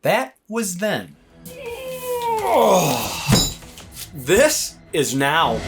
That was then. Oh, this is now.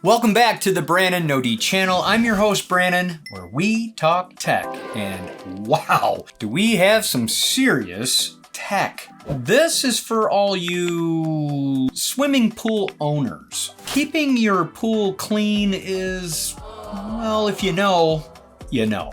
Welcome back to the Brannon No channel. I'm your host, Brannon, where we talk tech. And wow, do we have some serious tech. This is for all you swimming pool owners. Keeping your pool clean is, well, if you know, you know.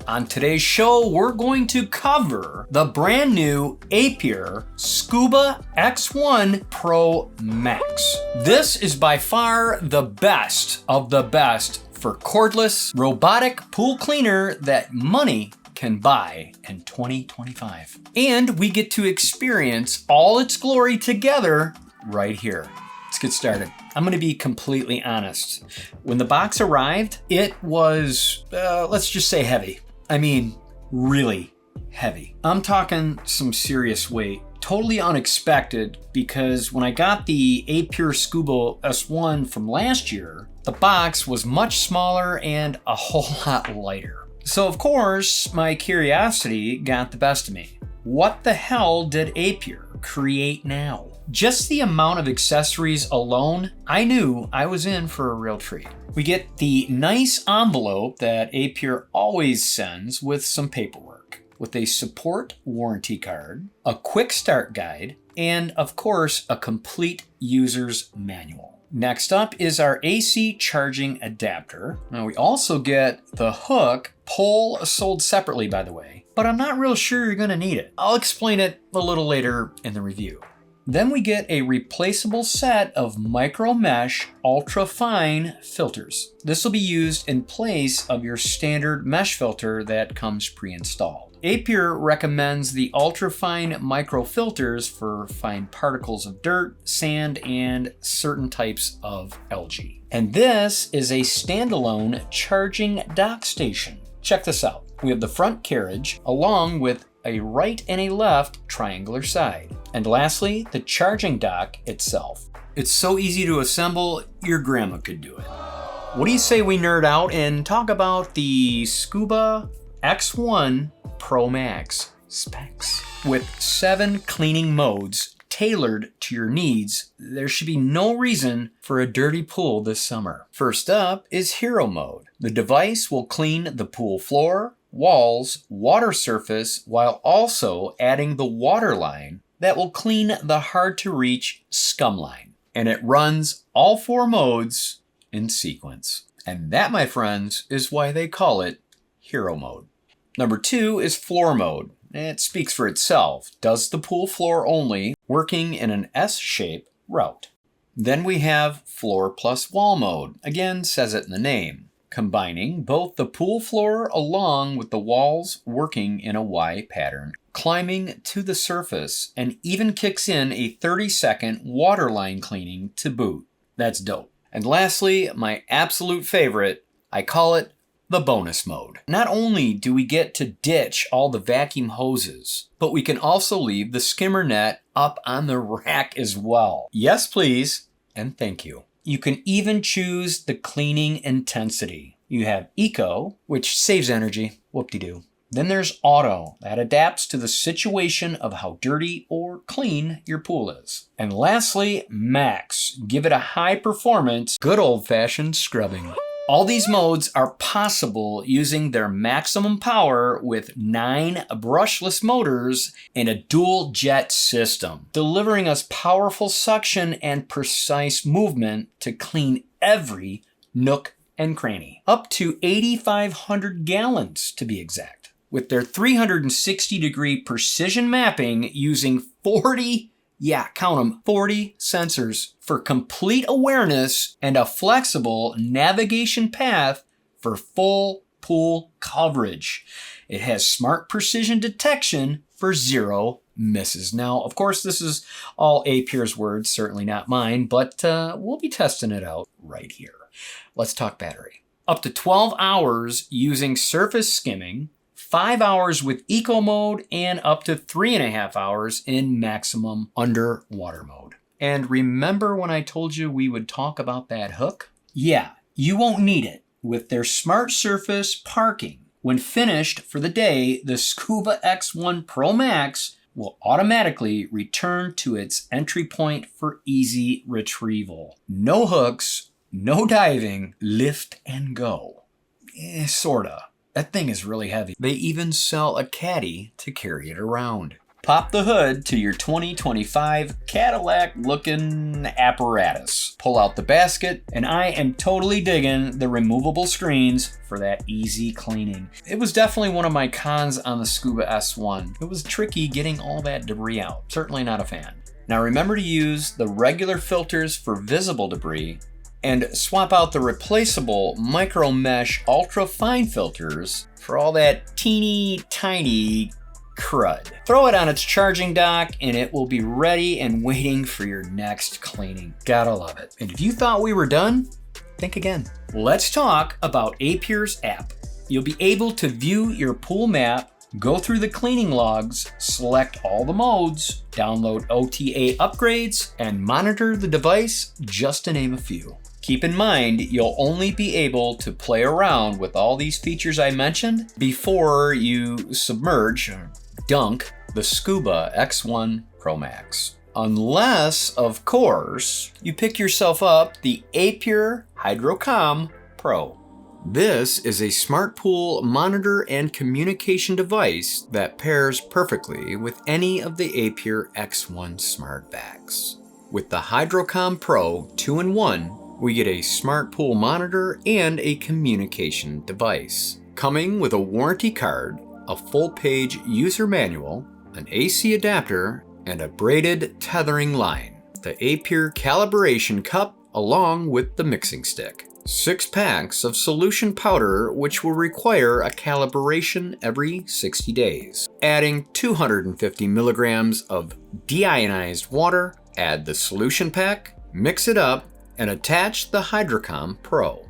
On today's show, we're going to cover the brand new Aiper Scuba X1 Pro Max. This is by far the best of the best for cordless robotic pool cleaner that money can buy in 2025. And we get to experience all its glory together right here. Let's get started. I'm gonna be completely honest. When the box arrived, it was, let's just say heavy. I mean, really heavy. I'm talking some serious weight. Totally unexpected, because when I got the Aiper Scuba S1 from last year, the box was much smaller and a whole lot lighter. So of course, my curiosity got the best of me. What the hell did Aiper create now? Just the amount of accessories alone, I knew I was in for a real treat. We get the nice envelope that Aiper always sends with some paperwork, with a support warranty card, a quick start guide, and of course, a complete user's manual. Next up is our AC charging adapter. Now we also get the hook, pole sold separately by the way, but I'm not real sure you're gonna need it. I'll explain it a little later in the review. Then we get a replaceable set of micro mesh ultra fine filters. This will be used in place of your standard mesh filter that comes pre-installed. Aiper recommends the ultra fine micro filters for fine particles of dirt, sand, and certain types of algae. And this is a standalone charging dock station. Check this out. We have the front carriage along with a right and a left triangular side. And lastly, the charging dock itself. It's so easy to assemble, your grandma could do it. What do you say we nerd out and talk about the Scuba X1 Pro Max specs? With 7 cleaning modes tailored to your needs, there should be no reason for a dirty pool this summer. First up is Hero Mode. The device will clean the pool floor, walls, water surface, while also adding the water line that will clean the hard to reach scum line. And it runs all 4 modes in sequence. And that, my friends, is why they call it Hero Mode. Number 2 is Floor Mode. It speaks for itself. Does the pool floor only, working in an S-shape route. Then we have Floor plus Wall Mode. Again, says it in the name. Combining both the pool floor along with the walls working in a Y pattern, climbing to the surface, and even kicks in a 30-second water line cleaning to boot. That's dope. And lastly, my absolute favorite, I call it the bonus mode. Not only do we get to ditch all the vacuum hoses, but we can also leave the skimmer net up on the rack as well. Yes, please, and thank you. You can even choose the cleaning intensity. You have Eco, which saves energy, whoop-de-doo. Then there's Auto, that adapts to the situation of how dirty or clean your pool is. And lastly, Max, give it a high performance, good old-fashioned scrubbing. All these modes are possible using their maximum power with 9 brushless motors and a dual jet system, delivering us powerful suction and precise movement to clean every nook and cranny. Up to 8,500 gallons to be exact. with their 360-degree precision mapping using 40, yeah, count them, 40 sensors for complete awareness and a flexible navigation path for full pool coverage. It has smart precision detection for 0 misses. Now, of course, this is all Aiper's words, certainly not mine, but we'll be testing it out right here. Let's talk battery. Up to 12 hours using surface skimming, 5 hours with eco mode, and up to 3.5 hours in maximum underwater mode. And remember when I told you we would talk about that hook? Yeah, you won't need it with their smart surface parking. When finished for the day, the Scuba X1 Pro Max will automatically return to its entry point for easy retrieval. No hooks, no diving, lift and go. Sorta. That thing is really heavy. They even sell a caddy to carry it around. Pop the hood to your 2025 Cadillac looking apparatus. Pull out the basket, and I am totally digging the removable screens for that easy cleaning. It was definitely one of my cons on the Scuba S1. It was tricky getting all that debris out. Certainly not a fan. Now remember to use the regular filters for visible debris and swap out the replaceable micro mesh ultra fine filters for all that teeny tiny crud. Throw it on its charging dock and it will be ready and waiting for your next cleaning. Gotta love it. And if you thought we were done, think again. Let's talk about Aiper's app. You'll be able to view your pool map, go through the cleaning logs, select all the modes, download OTA upgrades, and monitor the device, just to name a few. Keep in mind, you'll only be able to play around with all these features I mentioned before you submerge, or dunk, the Scuba X1 Pro Max. Unless, of course, you pick yourself up the Aiper Hydrocomm Pro. This is a smart pool monitor and communication device that pairs perfectly with any of the Aiper X1 smart bags. With the Hydrocomm Pro 2-in-1, we get a smart pool monitor and a communication device. Coming with a warranty card, a full-page user manual, an AC adapter, and a braided tethering line. The Aiper calibration cup along with the mixing stick. 6 packs of solution powder which will require a calibration every 60 days. Adding 250 milligrams of deionized water, add the solution pack, mix it up, and attach the Hydrocomm Pro.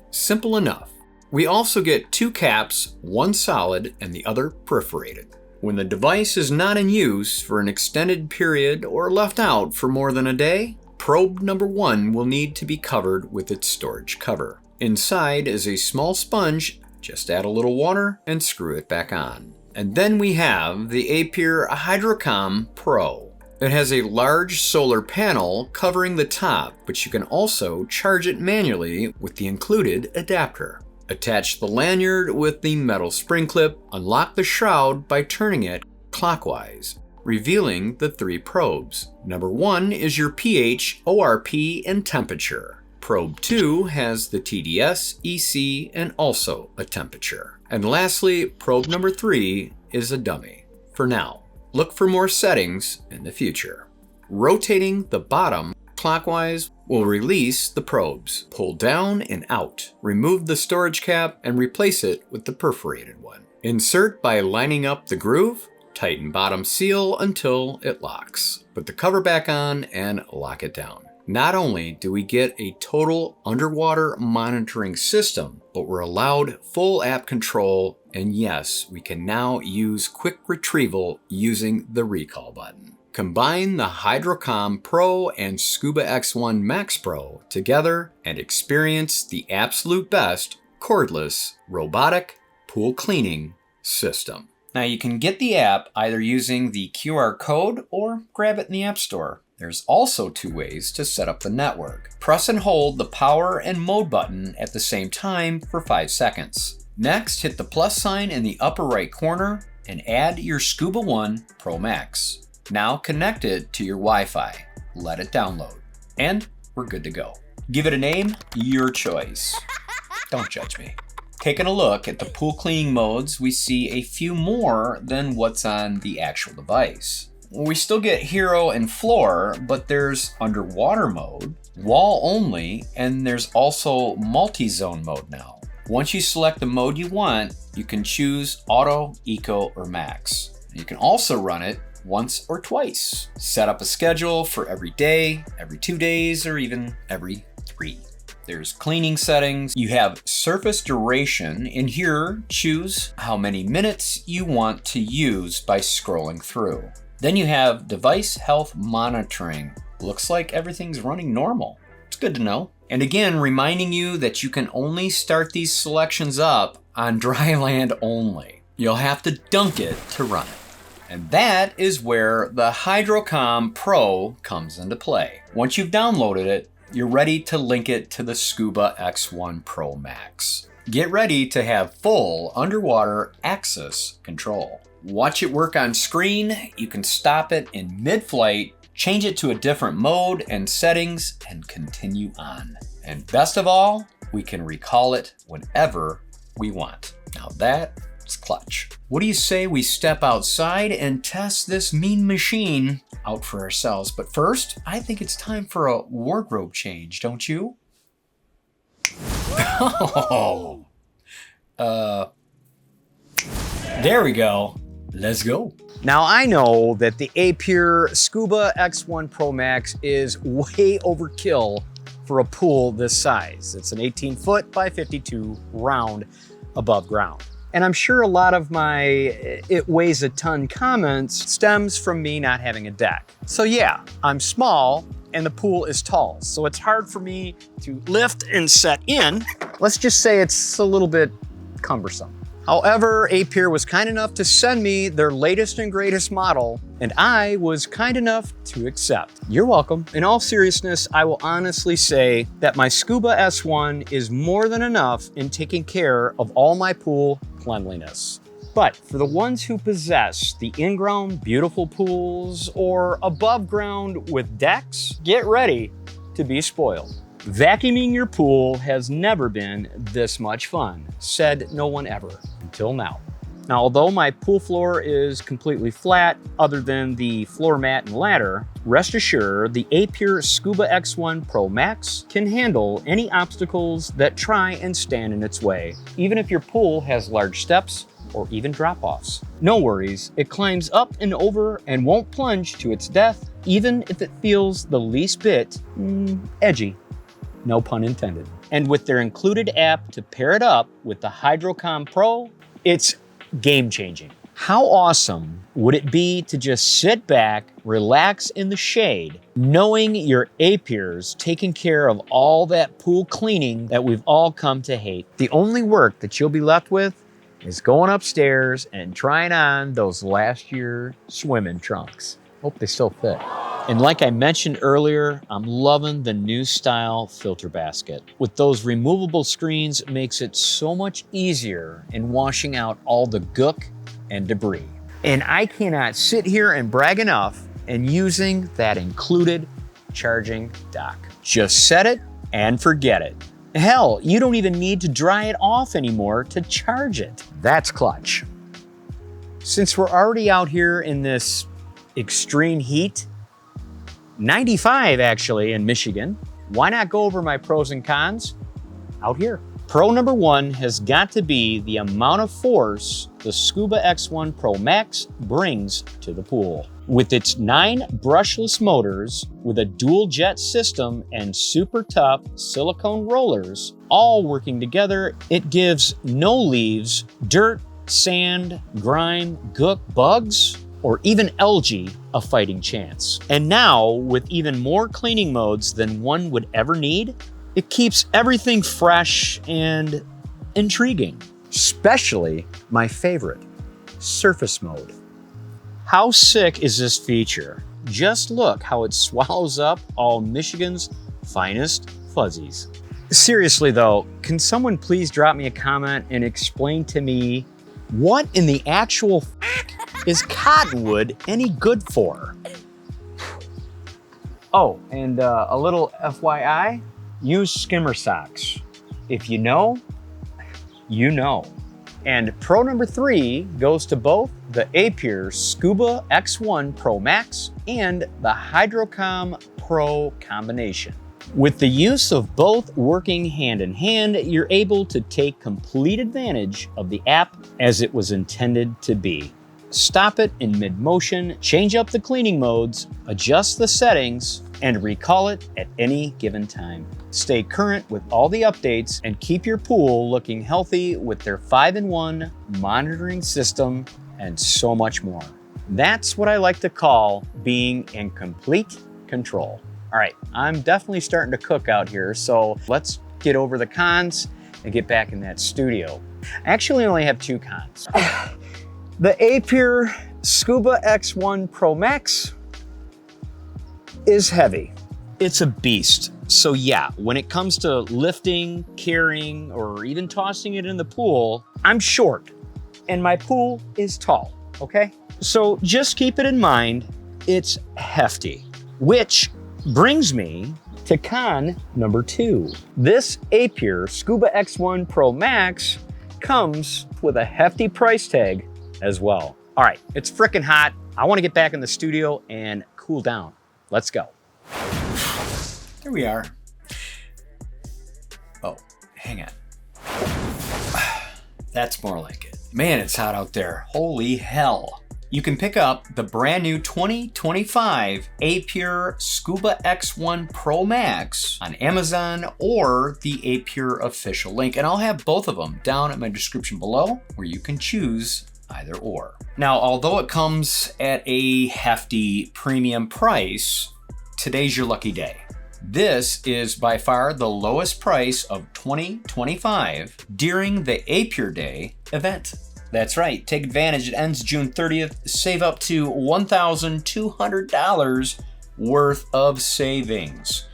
Simple enough. We also get 2 caps, one solid and the other perforated. When the device is not in use for an extended period or left out for more than a day, probe number 1 will need to be covered with its storage cover. Inside is a small sponge, just add a little water and screw it back on. And then we have the Aiper Hydrocomm Pro. It has a large solar panel covering the top, but you can also charge it manually with the included adapter. Attach the lanyard with the metal spring clip, unlock the shroud by turning it clockwise, revealing the 3 probes. Number 1 is your pH, ORP, and temperature. Probe 2 has the TDS, EC, and also a temperature. And lastly, probe number 3 is a dummy. For now. Look for more settings in the future. Rotating the bottom clockwise will release the probes. Pull down and out. Remove the storage cap and replace it with the perforated one. Insert by lining up the groove. Tighten bottom seal until it locks. Put the cover back on and lock it down. Not only do we get a total underwater monitoring system, but we're allowed full app control, and yes, we can now use quick retrieval using the recall button. Combine the Hydrocomm Pro and Scuba X1 Max Pro together and experience the absolute best cordless robotic pool cleaning system. Now you can get the app either using the QR code or grab it in the App Store. There's also 2 ways to set up the network. Press and hold the power and mode button at the same time for 5 seconds. Next, hit the plus sign in the upper right corner and add your Scuba One Pro Max. Now connect it to your Wi-Fi. Let it download. And we're good to go. Give it a name, your choice. Don't judge me. Taking a look at the pool cleaning modes, we see a few more than what's on the actual device. We still get hero and floor, but there's underwater mode, wall only, and there's also multi-zone mode now. Once you select the mode you want, you can choose auto, eco, or max. You can also run it once or twice. Set up a schedule for every day, every 2 days, or even every 3. There's cleaning settings. You have surface duration. In here, choose how many minutes you want to use by scrolling through. Then you have device health monitoring. Looks like everything's running normal. It's good to know. And again, reminding you that you can only start these selections up on dry land only. You'll have to dunk it to run it. And that is where the Hydrocomm Pro comes into play. Once you've downloaded it, you're ready to link it to the Scuba X1 Pro Max. Get ready to have full underwater access control. Watch it work on screen. You can stop it in mid-flight, change it to a different mode and settings, and continue on. And best of all, we can recall it whenever we want. Now that's clutch. What do you say we step outside and test this mean machine out for ourselves? But first, I think it's time for a wardrobe change, don't you? Oh, there we go. Let's go. Now I know that the Aiper Scuba X1 Pro Max is way overkill for a pool this size. It's an 18-foot by 52 round above ground. And I'm sure a lot of my "it weighs a ton" comments stems from me not having a deck. So yeah, I'm small and the pool is tall, so it's hard for me to lift and set in. Let's just say it's a little bit cumbersome. However, Aiper was kind enough to send me their latest and greatest model, and I was kind enough to accept. You're welcome. In all seriousness, I will honestly say that my Scuba S1 is more than enough in taking care of all my pool cleanliness. But for the ones who possess the in-ground beautiful pools or above ground with decks, get ready to be spoiled. Vacuuming your pool has never been this much fun, said no one ever, until now. Now, although my pool floor is completely flat, other than the floor mat and ladder, rest assured the Aiper Scuba X1 Pro Max can handle any obstacles that try and stand in its way, even if your pool has large steps or even drop-offs. No worries, it climbs up and over and won't plunge to its death, even if it feels the least bit edgy. No pun intended. And with their included app to pair it up with the Hydrocomm Pro, it's game-changing. How awesome would it be to just sit back, relax in the shade, knowing your Aiper's taking care of all that pool cleaning that we've all come to hate? The only work that you'll be left with is going upstairs and trying on those last year swimming trunks. Hope they still fit. And like I mentioned earlier, I'm loving the new style filter basket. With those removable screens, it makes it so much easier in washing out all the gook and debris. And I cannot sit here and brag enough in using that included charging dock. Just set it and forget it. Hell, you don't even need to dry it off anymore to charge it. That's clutch. Since we're already out here in this extreme heat, 95 actually in Michigan, why not go over my pros and cons out here? Pro number one has got to be the amount of force the Scuba X1 Pro Max brings to the pool. With its 9 brushless motors with a dual jet system and super tough silicone rollers, all working together, it gives no leaves, dirt, sand, grime, gook, bugs, or even algae a fighting chance. And now, with even more cleaning modes than one would ever need, it keeps everything fresh and intriguing. Especially my favorite, surface mode. How sick is this feature? Just look how it swallows up all Michigan's finest fuzzies. Seriously though, can someone please drop me a comment and explain to me what in the actual is cottonwood any good for? Oh, and a little FYI, use skimmer socks. If you know, you know. And pro number 3 goes to both the Aiper Scuba X1 Pro Max and the Hydrocomm Pro combination. With the use of both working hand in hand, you're able to take complete advantage of the app as it was intended to be. Stop it in mid-motion, change up the cleaning modes, adjust the settings, and recall it at any given time. Stay current with all the updates and keep your pool looking healthy with their 5-in-1 monitoring system and so much more. That's what I like to call being in complete control. All right, I'm definitely starting to cook out here, so let's get over the cons and get back in that studio. I actually only have 2 cons. The Aiper Scuba X1 Pro Max is heavy. It's a beast. So yeah, when it comes to lifting, carrying, or even tossing it in the pool, I'm short and my pool is tall, okay? So just keep it in mind, it's hefty, which brings me to con number 2. This Aiper Scuba X1 Pro Max comes with a hefty price tag as well. All right, it's freaking hot. I want to get back in the studio and cool down. Let's go. Here we are. Oh, hang on. That's more like it. Man, it's hot out there. Holy hell. You can pick up the brand new 2025 Aiper Scuba X1 Pro Max on Amazon or the Aiper official link. And I'll have both of them down in my description below where you can choose either or. Now, although it comes at a hefty premium price, today's your lucky day. This is by far the lowest price of 2025 during the Aiper Day event. That's right, take advantage. It ends June 30th. Save up to $1,200 worth of savings.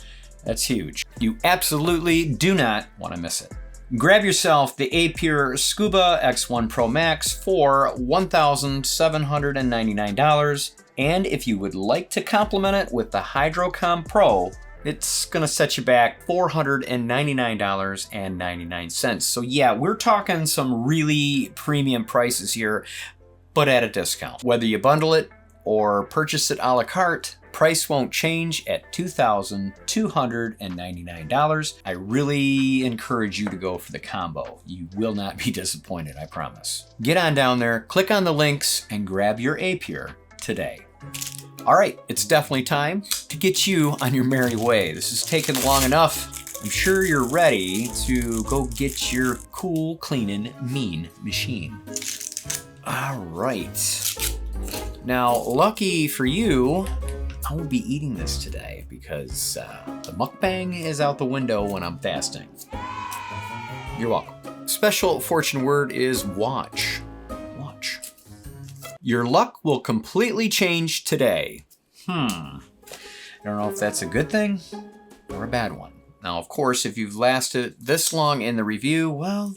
That's huge. You absolutely do not want to miss it. Grab yourself the Aiper Scuba X1 Pro Max for $1,799. And if you would like to complement it with the Hydrocomm Pro, it's gonna set you back $499.99. So yeah, we're talking some really premium prices here, but at a discount. Whether you bundle it or purchase it a la carte, price won't change at $2,299. I really encourage you to go for the combo. You will not be disappointed, I promise. Get on down there, click on the links, and grab your Aiper today. All right, it's definitely time to get you on your merry way. This has taken long enough. I'm sure you're ready to go get your cool cleaning mean machine. All right. Now, lucky for you, I will be eating this today because the mukbang is out the window when I'm fasting. You're welcome. Special fortune word is watch. Watch. Your luck will completely change today. I don't know if that's a good thing or a bad one. Now, of course, if you've lasted this long in the review, well,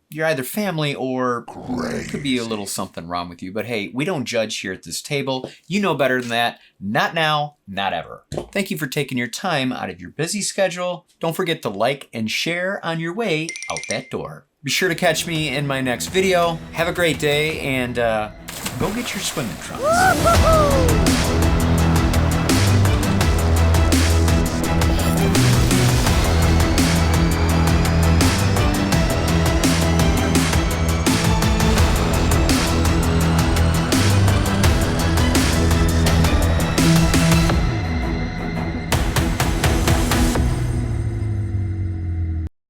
you're either family or there could be a little something wrong with you. But hey, we don't judge here at this table. You know better than that. Not now, not ever. Thank you for taking your time out of your busy schedule. Don't forget to like and share on your way out that door. Be sure to catch me in my next video. Have a great day and go get your swimming trunks.